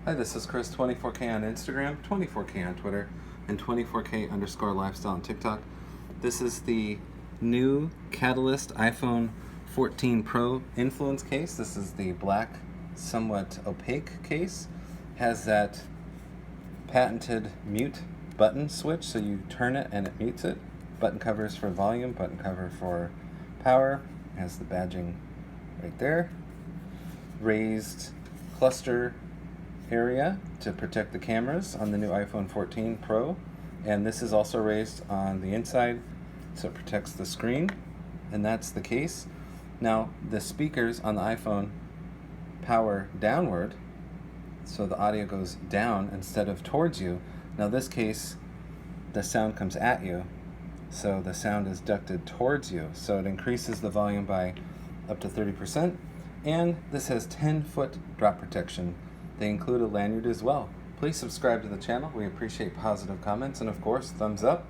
Hi, this is Chris, 24K on Instagram, 24K on Twitter, and 24K_lifestyle on TikTok. This is the new Catalyst iPhone 14 Pro influence case. This is the black, somewhat opaque case. Has that patented mute button switch, so you turn it and it mutes it. Button covers for volume, button cover for power. Has the badging right there. Raised cluster area to protect the cameras on the new iPhone 14 Pro, and this is also raised on the inside so it protects the screen, and that's the case. Now the speakers on the iPhone power downward, so the audio goes down instead of towards you. Now this case, the sound comes at you, so the sound is ducted towards you, so it increases the volume by up to 30%, and this has 10-foot drop protection. They include a lanyard as well. Please subscribe to the channel. We appreciate positive comments and, of course, thumbs up.